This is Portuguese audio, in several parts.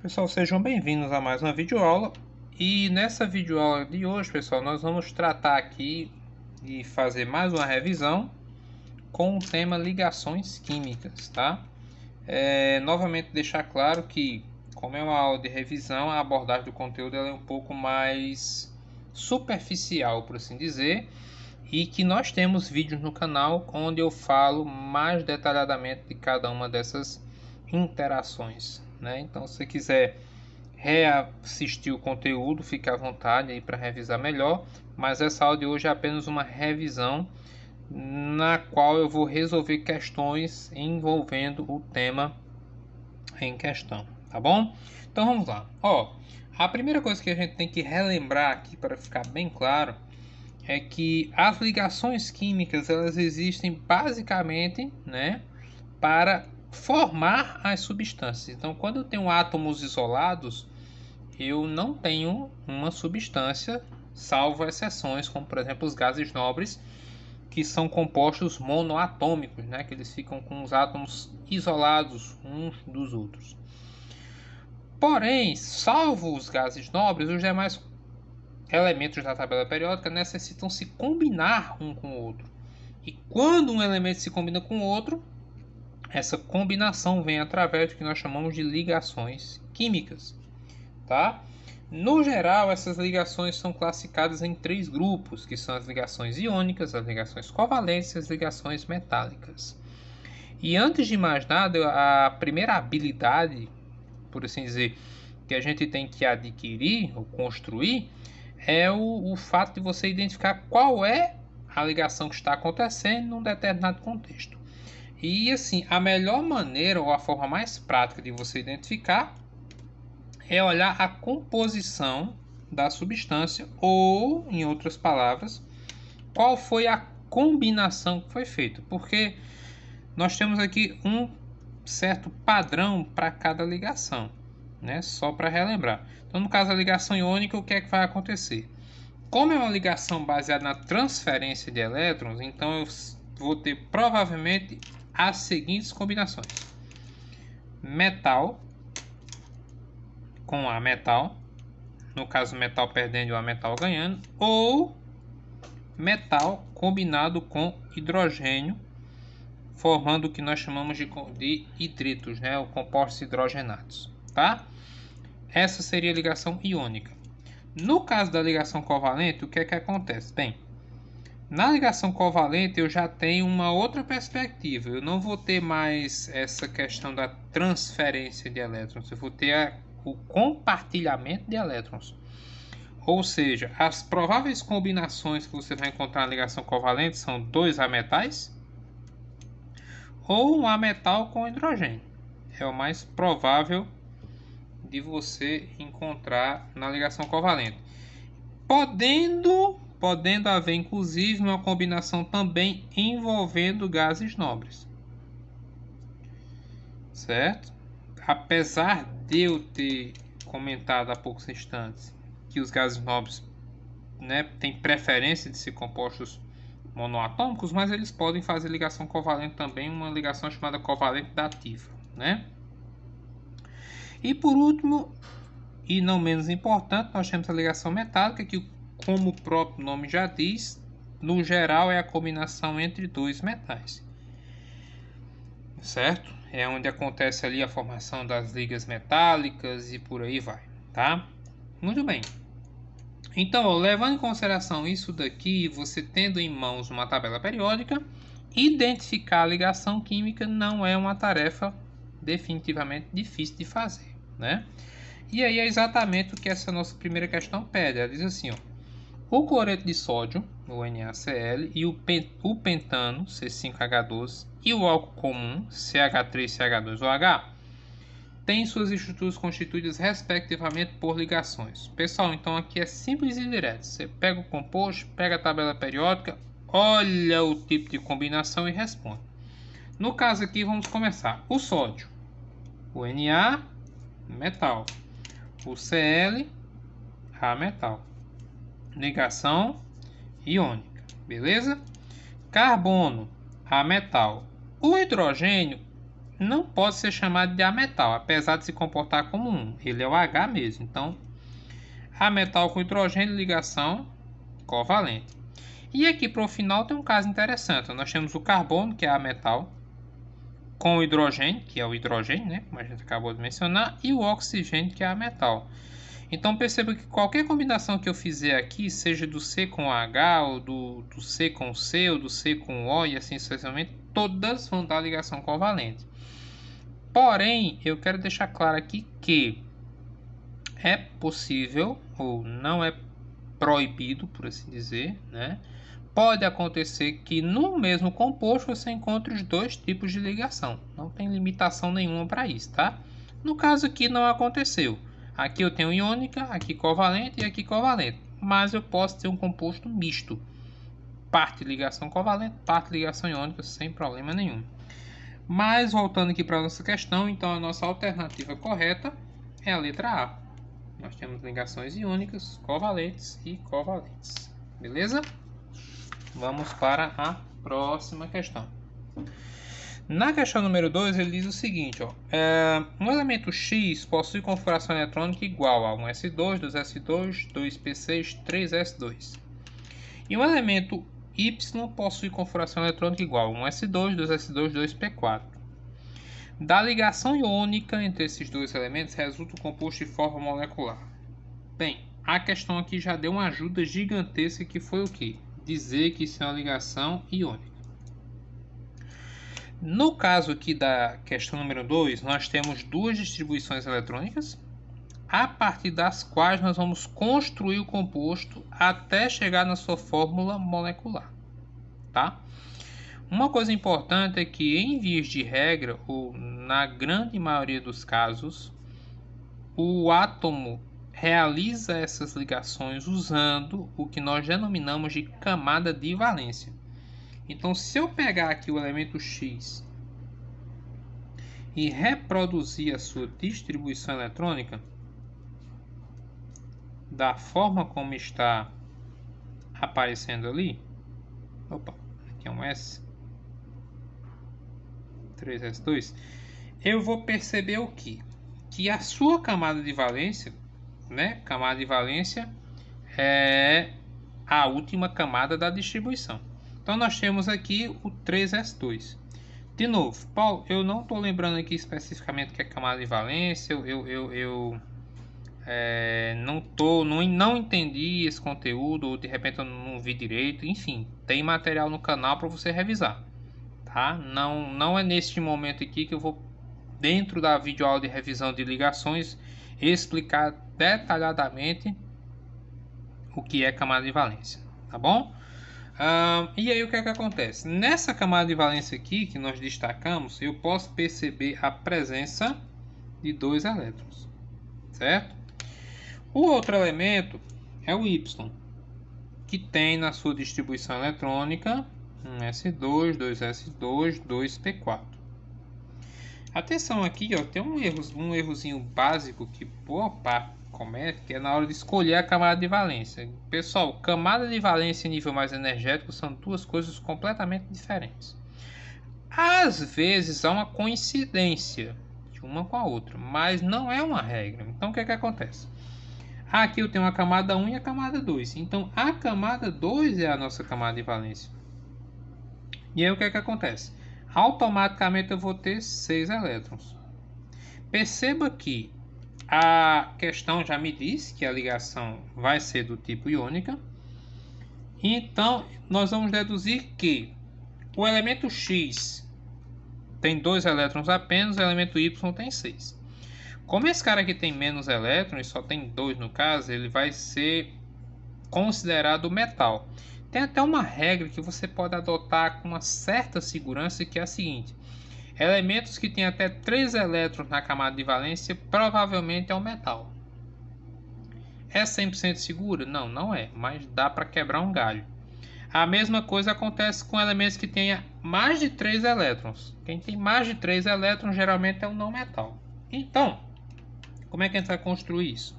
Pessoal, sejam bem-vindos a mais uma videoaula. E nessa videoaula de hoje, pessoal, nós vamos tratar aqui e fazer mais uma revisão com o tema ligações químicas, tá? Novamente deixar claro que, como é uma aula de revisão, a abordagem do conteúdo é um pouco mais superficial, por assim dizer, e que nós temos vídeos no canal onde eu falo mais detalhadamente de cada uma dessas interações, né? Então, se você quiser reassistir o conteúdo, fique à vontade aí para revisar melhor, mas essa aula de hoje é apenas uma revisão na qual eu vou resolver questões envolvendo o tema em questão, tá bom? Então vamos lá. A primeira coisa que a gente tem que relembrar aqui para ficar bem claro é que as ligações químicas elas existem basicamente, né, para formar as substâncias. Então, quando eu tenho átomos isolados, eu não tenho uma substância, salvo exceções, como por exemplo os gases nobres, que são compostos monoatômicos, né, que eles ficam com os átomos isolados uns dos outros. Porém, salvo os gases nobres, os demais elementos da tabela periódica necessitam se combinar um com o outro. E quando um elemento se combina com o outro, essa combinação vem através do que nós chamamos de ligações químicas, tá? No geral, essas ligações são classificadas em três grupos, que são as ligações iônicas, as ligações covalentes e as ligações metálicas. E antes de mais nada, a primeira habilidade, por assim dizer, que a gente tem que adquirir ou construir é o fato de você identificar qual é a ligação que está acontecendo num determinado contexto. E assim, a melhor maneira ou a forma mais prática de você identificar é olhar a composição da substância ou, em outras palavras, qual foi a combinação que foi feita. Porque nós temos aqui um certo padrão para cada ligação, né? Só para relembrar. Então, no caso da ligação iônica, o que é que vai acontecer? Como é uma ligação baseada na transferência de elétrons, então eu vou ter provavelmente as seguintes combinações: metal com A metal, no caso metal perdendo e A metal ganhando, ou metal combinado com hidrogênio, formando o que nós chamamos de hidritos, né, ou compostos hidrogenados, tá? Essa seria a ligação iônica. No caso da ligação covalente, o que é que acontece? Bem, na ligação covalente eu já tenho uma outra perspectiva. Eu não vou ter mais essa questão da transferência de elétrons, eu vou ter o compartilhamento de elétrons. Ou seja, as prováveis combinações que você vai encontrar na ligação covalente são dois ametais ou um ametal com hidrogênio. É o mais provável de você encontrar na ligação covalente. Podendo haver inclusive uma combinação também envolvendo gases nobres. Certo? Apesar de eu ter comentado há poucos instantes que os gases nobres, né, têm preferência de ser compostos monoatômicos, mas eles podem fazer ligação covalente também, uma ligação chamada covalente dativa, né? E por último, e não menos importante, nós temos a ligação metálica, que, como o próprio nome já diz, no geral é a combinação entre dois metais, certo? É onde acontece ali a formação das ligas metálicas e por aí vai, tá? Muito bem. Então, levando em consideração isso daqui, você tendo em mãos uma tabela periódica, identificar a ligação química não é uma tarefa definitivamente difícil de fazer, né? E aí é exatamente o que essa nossa primeira questão pede. Ela diz assim, ó, o cloreto de sódio, o NaCl, e o pentano, C5H12, e o álcool comum, CH3CH2OH, têm suas estruturas constituídas respectivamente por ligações. Pessoal, então aqui é simples e direto. Você pega o composto, pega a tabela periódica, olha o tipo de combinação e responde. No caso aqui, vamos começar. O sódio, o Na, metal. O Cl, A metal. Ligação iônica, beleza? Carbono, A metal. O hidrogênio não pode ser chamado de ametal, apesar de se comportar como um. Ele é o H mesmo. Então, ametal com hidrogênio de ligação covalente. E aqui para o final tem um caso interessante. Nós temos o carbono, que é ametal, com o hidrogênio, que é o hidrogênio, né, como a gente acabou de mencionar, e o oxigênio, que é ametal. Então perceba que qualquer combinação que eu fizer aqui, seja do C com H, ou do C com C, ou do C com O, e assim sucessivamente, todas vão dar ligação covalente. Porém, eu quero deixar claro aqui que é possível, ou não é proibido, por assim dizer, né? Pode acontecer que no mesmo composto você encontre os dois tipos de ligação. Não tem limitação nenhuma para isso, tá? No caso aqui não aconteceu. Aqui eu tenho iônica, aqui covalente e aqui covalente. Mas eu posso ter um composto misto. Parte ligação covalente, parte ligação iônica, sem problema nenhum. Mas voltando aqui para a nossa questão, então a nossa alternativa correta é a letra A. Nós temos ligações iônicas, covalentes e covalentes. Beleza? Vamos para a próxima questão. Na questão número 2, ele diz o seguinte, ó, um elemento X possui configuração eletrônica igual a 1s2, 2s2, 2p6, 3s2. E um elemento Y possui configuração eletrônica igual a 1s2, 2s2, 2p4. Da ligação iônica entre esses dois elementos resulta o composto de forma molecular. Bem, a questão aqui já deu uma ajuda gigantesca, que foi o quê? Dizer que isso é uma ligação iônica. No caso aqui da questão número 2, nós temos duas distribuições eletrônicas, a partir das quais nós vamos construir o composto até chegar na sua fórmula molecular, tá? Uma coisa importante é que, em vias de regra, ou na grande maioria dos casos, o átomo realiza essas ligações usando o que nós denominamos de camada de valência. Então, se eu pegar aqui o elemento X e reproduzir a sua distribuição eletrônica da forma como está aparecendo ali, opa, aqui é um S, 3s2, eu vou perceber o quê? Que a sua camada de valência, né, camada de valência é a última camada da distribuição. Então nós temos aqui o 3s2. De novo, Paulo, eu não estou lembrando aqui especificamente o que é camada de valência, não entendi esse conteúdo, ou de repente eu não vi direito, enfim, tem material no canal para você revisar, tá? Não é neste momento aqui que eu vou, dentro da videoaula de revisão de ligações, explicar detalhadamente o que é camada de valência, tá bom? E aí o que é que acontece? Nessa camada de valência aqui que nós destacamos, eu posso perceber a presença de dois elétrons, certo? O outro elemento é o Y, que tem na sua distribuição eletrônica 1s2, 2s2, 2p4. Atenção aqui, ó, tem um errozinho básico que boa parte comete, que é na hora de escolher a camada de valência. Pessoal, camada de valência e nível mais energético são duas coisas completamente diferentes. Às vezes há uma coincidência de uma com a outra, mas não é uma regra. Então o que é que acontece? Aqui eu tenho a camada 1 e a camada 2. Então a camada 2 é a nossa camada de valência. E aí o que é que acontece? Automaticamente eu vou ter 6 elétrons. Perceba que a questão já me disse que a ligação vai ser do tipo iônica. Então, nós vamos deduzir que o elemento X tem 2 elétrons apenas, o elemento Y tem 6. Como esse cara aqui tem menos elétrons, só tem 2 no caso, ele vai ser considerado metal. Tem até uma regra que você pode adotar com uma certa segurança, que é a seguinte: elementos que têm até 3 elétrons na camada de valência provavelmente é um metal. É 100% segura? Não, não é, mas dá para quebrar um galho. A mesma coisa acontece com elementos que tenham mais de 3 elétrons. Quem tem mais de 3 elétrons geralmente é um não metal. Então, como é que a gente vai construir isso?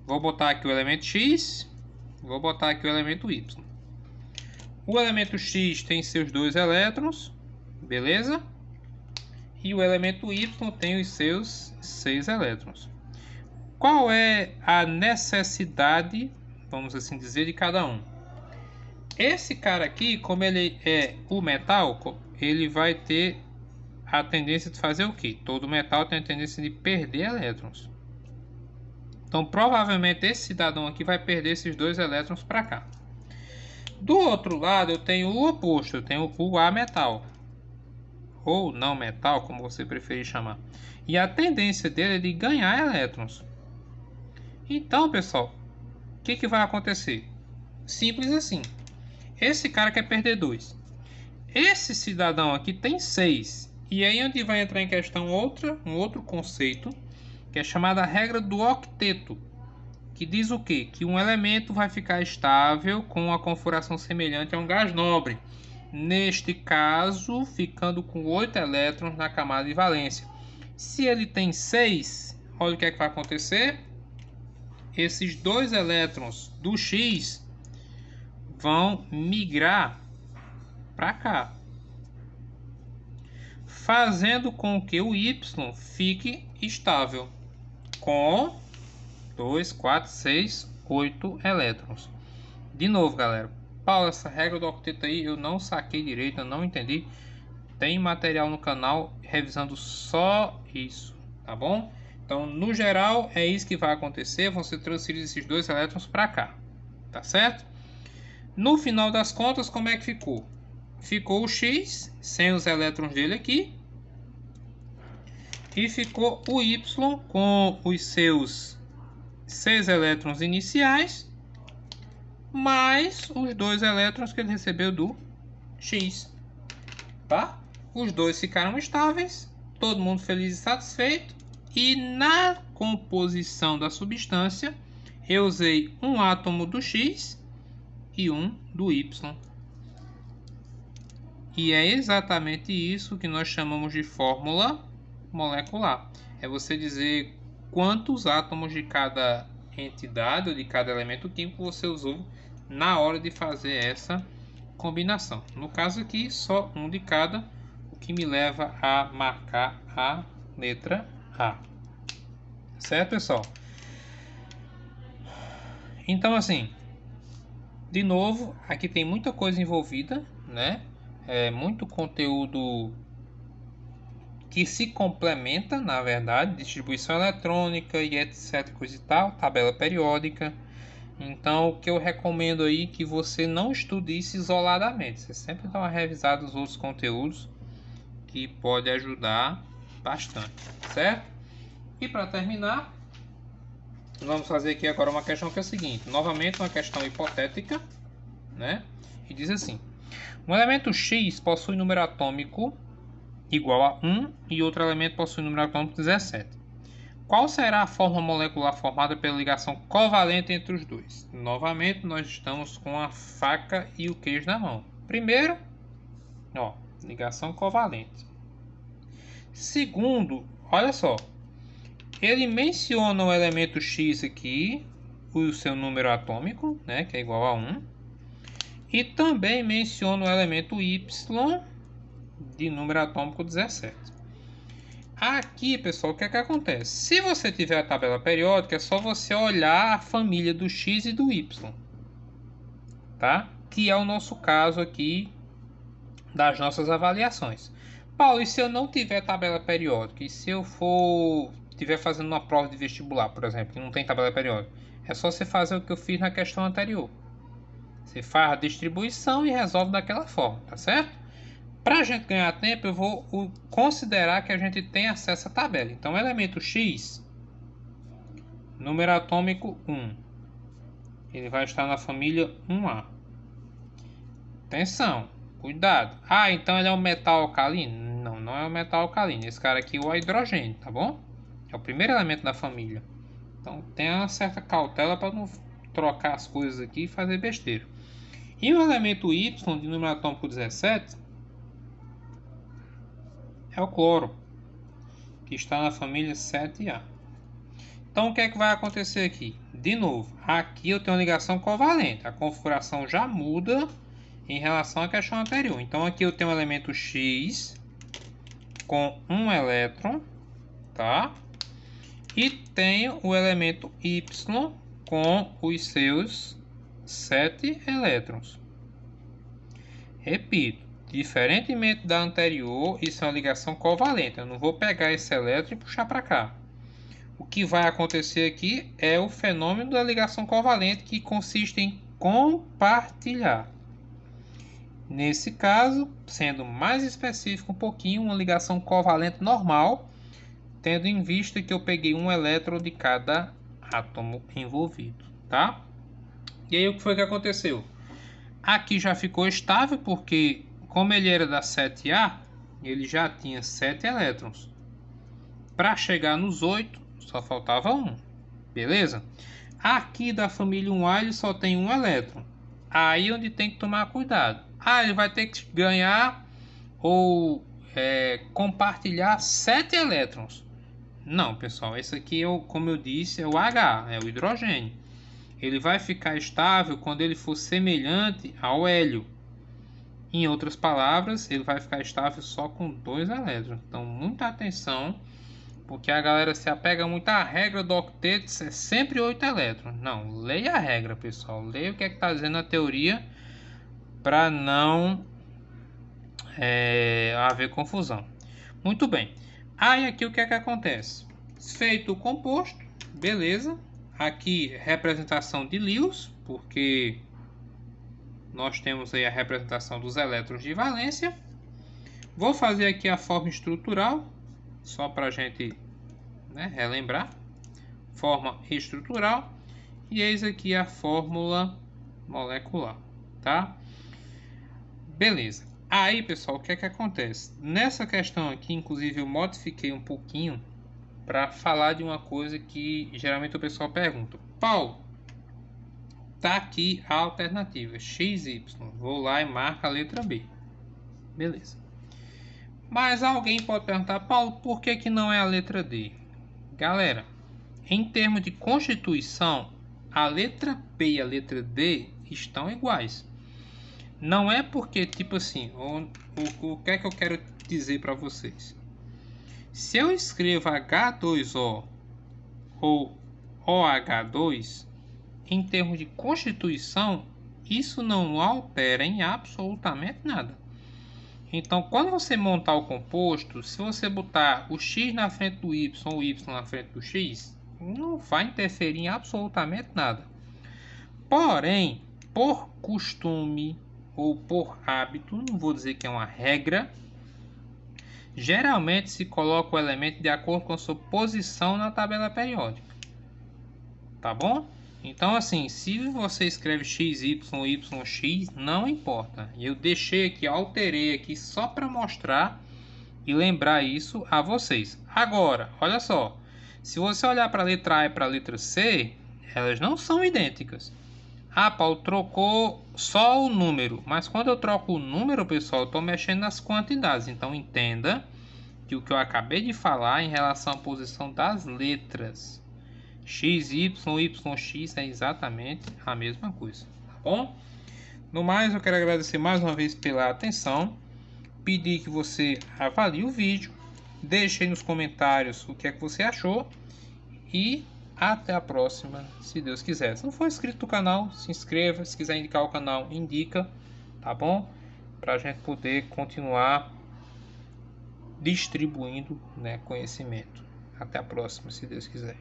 Vou botar aqui o elemento X, vou botar aqui o elemento Y. O elemento X tem seus 2 elétrons, beleza? e o elemento Y tem os seus 6 elétrons. Qual é a necessidade, vamos assim dizer, de cada um? Esse cara aqui, como ele é o metal, ele vai ter a tendência de fazer o quê? Todo metal tem a tendência de perder elétrons. Então, provavelmente, esse cidadão aqui vai perder esses 2 elétrons para cá. Do outro lado, eu tenho o oposto. Eu tenho o A metal. Ou não metal, como você preferir chamar. E a tendência dele é de ganhar elétrons. Então, pessoal, o que vai acontecer? Simples assim. Esse cara quer perder 2. Esse cidadão aqui tem 6. E aí onde vai entrar em questão um outro conceito, que é chamada regra do octeto, que diz o quê? Que um elemento vai ficar estável com uma configuração semelhante a um gás nobre. Neste caso, ficando com 8 elétrons na camada de valência. Se ele tem 6, olha o que é que vai acontecer. Esses 2 elétrons do X vão migrar para cá, fazendo com que o Y fique estável com 2, 4, 6, 8 elétrons. De novo, galera. Paulo, essa regra do octeto aí eu não saquei direito, eu não entendi. Tem material no canal revisando só isso, tá bom? Então, no geral, é isso que vai acontecer. Vão ser transferidos esses 2 elétrons para cá, tá certo? No final das contas, como é que ficou? Ficou o X, sem os elétrons dele aqui. E ficou o Y com os seus 6 elétrons iniciais, mais os 2 elétrons que ele recebeu do X. Tá? Os 2 ficaram estáveis, todo mundo feliz e satisfeito. E na composição da substância, eu usei um átomo do X e um do Y. E é exatamente isso que nós chamamos de fórmula molecular. É você dizer quantos átomos de cada entidade ou de cada elemento químico você usou na hora de fazer essa combinação. No caso aqui, só um de cada, o que me leva a marcar a letra A. Certo, pessoal? Então, assim, de novo, aqui tem muita coisa envolvida, né? Muito conteúdo que se complementa, na verdade, distribuição eletrônica e etc, coisa e tal, tabela periódica. Então, o que eu recomendo aí é que você não estude isso isoladamente. Você sempre dá uma revisada nos outros conteúdos, que pode ajudar bastante, certo? E para terminar, vamos fazer aqui agora uma questão que é a seguinte. Novamente, uma questão hipotética, né? E diz assim: um elemento X possui número atômico igual a 1 e outro elemento possui número atômico 17. Qual será a forma molecular formada pela ligação covalente entre os dois? Novamente, nós estamos com a faca e o queijo na mão. Primeiro, ó, ligação covalente. Segundo, olha só, ele menciona o elemento X aqui, o seu número atômico, né, que é igual a 1. E também menciona o elemento Y de número atômico 17. Aqui, pessoal, o que é que acontece? Se você tiver a tabela periódica, é só você olhar a família do X e do Y, tá? Que é o nosso caso aqui das nossas avaliações. Paulo, e se eu não tiver tabela periódica? E se eu estiver fazendo uma prova de vestibular, por exemplo, e não tem tabela periódica? É só você fazer o que eu fiz na questão anterior. Você faz a distribuição e resolve daquela forma, tá certo? Para a gente ganhar tempo, eu vou considerar que a gente tem acesso à tabela. Então, elemento X, número atômico 1. Ele vai estar na família 1A. Atenção, cuidado. Ah, então ele é um metal alcalino? Não, não é um metal alcalino. Esse cara aqui é o hidrogênio, tá bom? É o primeiro elemento da família. Então, tenha uma certa cautela para não trocar as coisas aqui e fazer besteira. E o elemento Y, de número atômico 17, é o cloro, que está na família 7A. Então, o que é que vai acontecer aqui? De novo, aqui eu tenho uma ligação covalente. A configuração já muda em relação à questão anterior. Então, aqui eu tenho o elemento X com um elétron, tá? E tenho o elemento Y com os seus 7 elétrons. Repito, diferentemente da anterior, isso é uma ligação covalente. Eu não vou pegar esse elétron e puxar para cá. O que vai acontecer aqui é o fenômeno da ligação covalente, que consiste em compartilhar. Nesse caso, sendo mais específico um pouquinho, uma ligação covalente normal, tendo em vista que eu peguei um elétron de cada átomo envolvido, tá? E aí o que foi que aconteceu? Aqui já ficou estável, porque como ele era da 7A, ele já tinha 7 elétrons. Para chegar nos 8, só faltava um, beleza? Aqui da família 1A ele só tem um elétron. Aí onde tem que tomar cuidado. Ele vai ter que ganhar ou compartilhar 7 elétrons. Não, pessoal, esse aqui, como eu disse, é o H, é o hidrogênio. Ele vai ficar estável quando ele for semelhante ao hélio. Em outras palavras, ele vai ficar estável só com 2 elétrons. Então, muita atenção, porque a galera se apega muito à regra do octeto, é sempre 8 elétrons. Não, leia a regra, pessoal. Leia o que está dizendo a teoria, para não haver confusão. Muito bem. Aí aqui o que é que acontece? Feito o composto, beleza. Aqui representação de Lewis, porque nós temos aí a representação dos elétrons de valência. Vou fazer aqui a forma estrutural, só para a gente relembrar. Forma estrutural. E eis aqui a fórmula molecular, tá? Beleza. Aí, pessoal, o que é que acontece? Nessa questão aqui, inclusive, eu modifiquei um pouquinho para falar de uma coisa que geralmente o pessoal pergunta. Paulo, tá aqui a alternativa, XY. Vou lá e marco a letra B. Beleza. Mas alguém pode perguntar, Paulo, por que que não é a letra D? Galera, em termos de constituição, a letra P e a letra D estão iguais. Não é porque, tipo assim, o que é que eu quero dizer para vocês? Se eu escrevo H2O ou OH2, em termos de constituição, isso não altera em absolutamente nada. Então, quando você montar o composto, se você botar o X na frente do Y ou o Y na frente do X, não vai interferir em absolutamente nada. Porém, por costume ou por hábito, não vou dizer que é uma regra, geralmente se coloca o elemento de acordo com a sua posição na tabela periódica. Tá bom? Então, assim, se você escreve XY ou YX, não importa. Eu deixei aqui, alterei aqui só para mostrar e lembrar isso a vocês. Agora, olha só. Se você olhar para a letra A e para a letra C, elas não são idênticas. Paulo, trocou só o número. Mas quando eu troco o número, pessoal, eu estou mexendo nas quantidades. Então, entenda que o que eu acabei de falar em relação à posição das letras XY, YX é exatamente a mesma coisa, tá bom? No mais, eu quero agradecer mais uma vez pela atenção, pedir que você avalie o vídeo, deixe aí nos comentários o que é que você achou e até a próxima, se Deus quiser. Se não for inscrito no canal, se inscreva, se quiser indicar o canal, indica, tá bom? Para a gente poder continuar distribuindo conhecimento. Até a próxima, se Deus quiser.